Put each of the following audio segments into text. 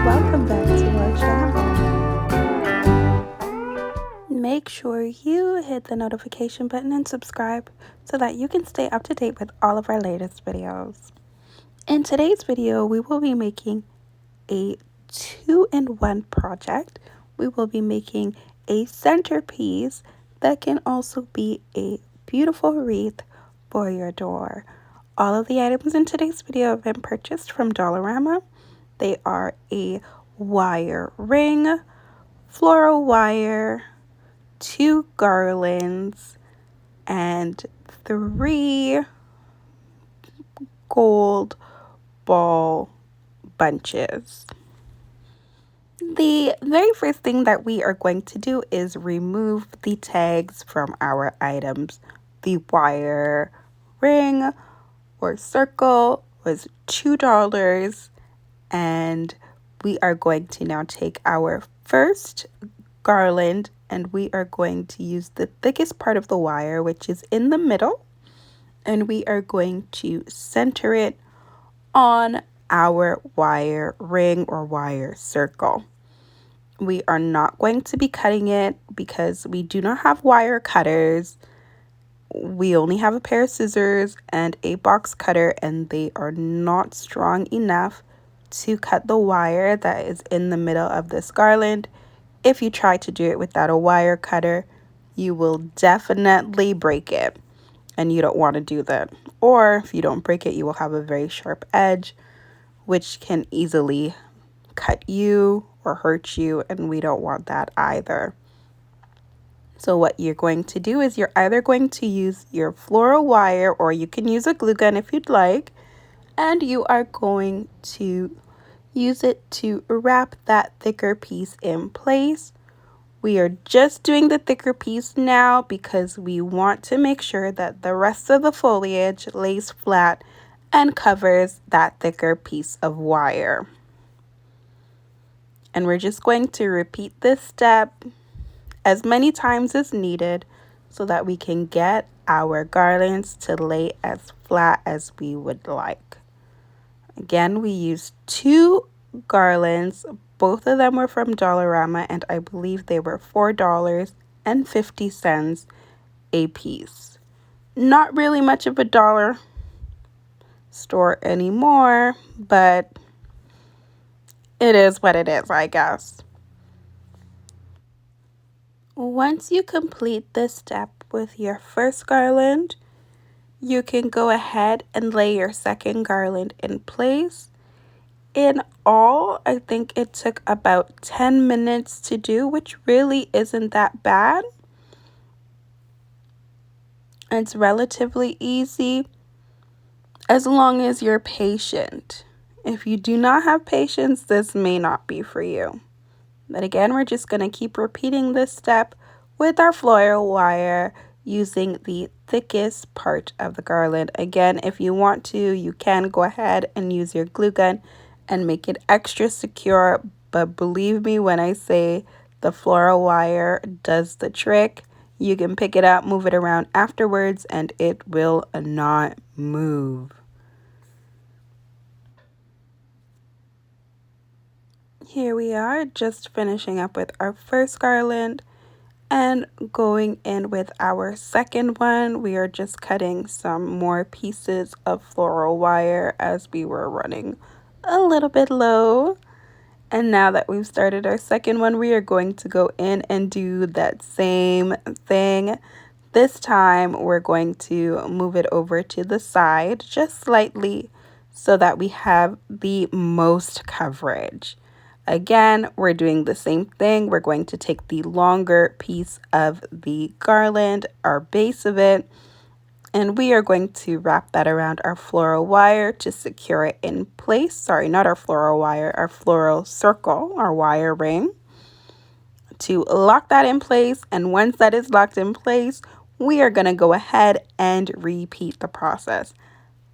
welcome back to our channel. Make sure you hit the notification button and subscribe so that you can stay up to date with all of our latest videos. In today's video, we will be making a 2-in-1 project. We will be making a centerpiece that can also be a beautiful wreath for your door. All of the items in today's video have been purchased from Dollarama. They are a wire ring, floral wire, 2 garlands, and 3 gold ball bunches. The very first thing that we are going to do is remove the tags from our items. The wire ring or circle was $2, and we are going to now take our first garland and we are going to use the thickest part of the wire, which is in the middle, and we are going to center it on our wire ring or wire circle. We are not going to be cutting it because we do not have wire cutters. We only have a pair of scissors and a box cutter, and they are not strong enough to cut the wire that is in the middle of this garland. If you try to do it without a wire cutter, you will definitely break it, and you don't want to do that. Or if you don't break it, you will have a very sharp edge, which can easily cut you or hurt you, and we don't want that either. So what you're going to do is you're either going to use your floral wire, or you can use a glue gun if you'd like, and you are going to use it to wrap that thicker piece in place. We are just doing the thicker piece now because we want to make sure that the rest of the foliage lays flat and covers that thicker piece of wire. And we're just going to repeat this step as many times as needed so that we can get our garlands to lay as flat as we would like. Again, we used 2 garlands. Both of them were from Dollarama, and I believe they were $4.50 a piece. Not really much of a dollar store anymore, but it is what it is, I guess. Once you complete this step with your first garland, you can go ahead and lay your second garland in place. In all, I think it took about 10 minutes to do, which really isn't that bad. It's relatively easy as long as you're patient. If you do not have patience, this may not be for you. But again, we're just going to keep repeating this step with our floral wire using the thickest part of the garland. Again, if you want to, you can go ahead and use your glue gun and make it extra secure. But believe me when I say the floral wire does the trick. You can pick it up, move it around afterwards, and it will not move. Here we are, just finishing up with our first garland and going in with our second one. We are just cutting some more pieces of floral wire as we were running a little bit low. And now that we've started our second one, we are going to go in and do that same thing. This time we're going to move it over to the side just slightly so that we have the most coverage. Again, we're doing the same thing. We're going to take the longer piece of the garland, our base of it, and we are going to wrap that around our floral wire to secure it in place. Sorry, not our floral wire, our floral circle, our wire ring, to lock that in place. And once that is locked in place, we are going to go ahead and repeat the process.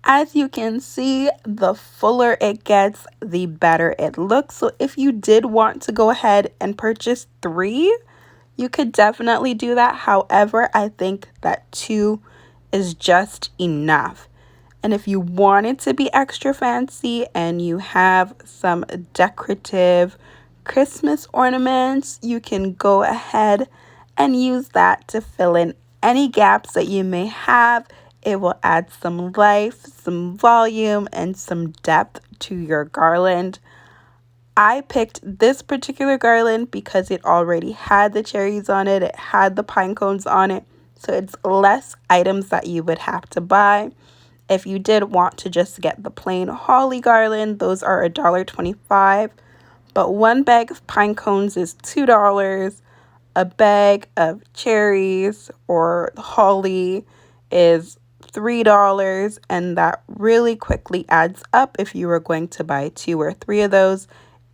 As you can see, the fuller it gets, the better it looks. So if you did want to go ahead and purchase 3, you could definitely do that. However, I think that 2 is just enough. And if you want it to be extra fancy and you have some decorative Christmas ornaments, you can go ahead and use that to fill in any gaps that you may have. It will add some life, some volume, and some depth to your garland. I picked this particular garland because it already had the cherries on it, it had the pine cones on it, so it's less items that you would have to buy. If you did want to just get the plain holly garland, those are $1.25, but one bag of pine cones is $2. A bag of cherries or holly is $3, and that really quickly adds up. If you were going to buy 2 or 3 of those,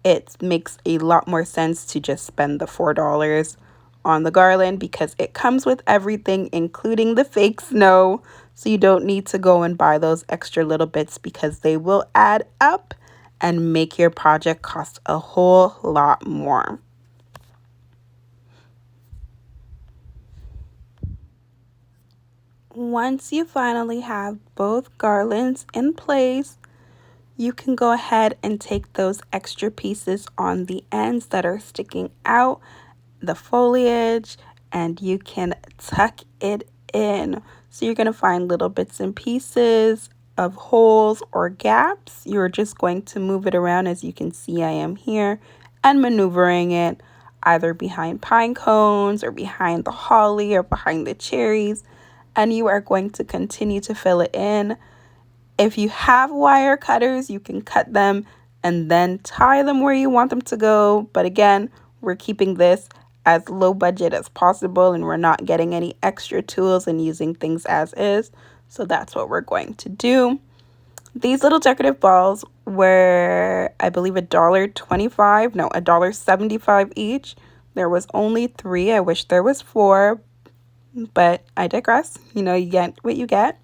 it makes a lot more sense to just spend the $4 on the garland because it comes with everything, including the fake snow. So you don't need to go and buy those extra little bits because they will add up and make your project cost a whole lot more. Once you finally have both garlands in place, you can go ahead and take those extra pieces on the ends that are sticking out, the foliage, and you can tuck it in. So you're going to find little bits and pieces of holes or gaps. You're just going to move it around. As you can see, I am here and maneuvering it either behind pine cones or behind the holly or behind the cherries, and you are going to continue to fill it in. If you have wire cutters, you can cut them and then tie them where you want them to go. But again, we're keeping this as low budget as possible and we're not getting any extra tools and using things as is. So that's what we're going to do. These little decorative balls were, I believe, $1.25, no, $1.75 each. There was only 3. I wish there was 4, but I digress. You know, you get what you get.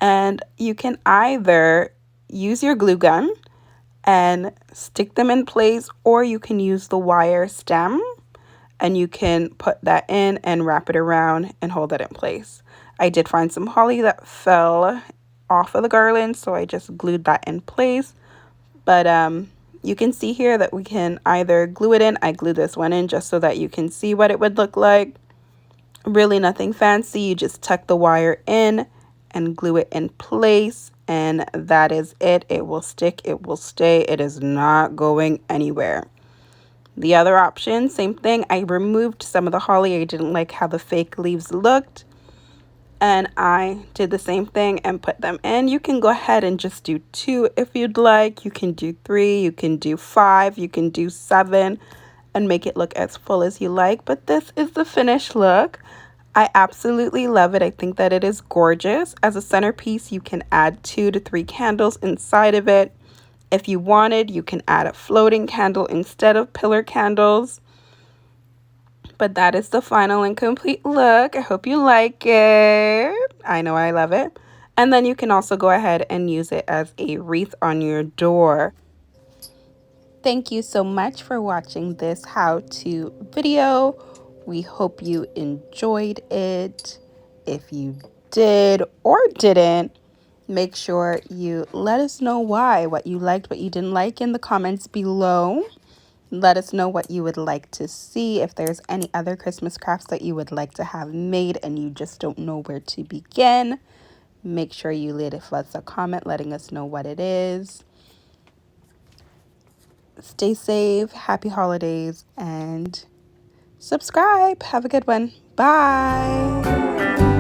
And you can either use your glue gun and stick them in place, or you can use the wire stem and you can put that in and wrap it around and hold it in place. I did find some holly that fell off of the garland, so I just glued that in place. But you can see here that we can either glue it in. I glued this one in just so that you can see what it would look like. Really nothing fancy. You just tuck the wire in and glue it in place, and that is it. It will stick, it will stay, it is not going anywhere. The other option, same thing. I removed some of the holly. I didn't like how the fake leaves looked, and I did the same thing and put them in. You can go ahead and just do 2 if you'd like. You can do 3, you can do 5, you can do 7 and make it look as full as you like. But this is the finished look. I absolutely love it. I think that it is gorgeous. As a centerpiece, you can add 2 to 3 candles inside of it. If you wanted, you can add a floating candle instead of pillar candles. But that is the final and complete look. I hope you like it. I know I love it. And then you can also go ahead and use it as a wreath on your door. Thank you so much for watching this how-to video. We hope you enjoyed it. If you did or didn't, make sure you let us know why, what you liked, what you didn't like in the comments below. Let us know what you would like to see. If there's any other Christmas crafts that you would like to have made and you just don't know where to begin, make sure you leave us a comment letting us know what it is. Stay safe, happy holidays, and subscribe. Have a good one. Bye.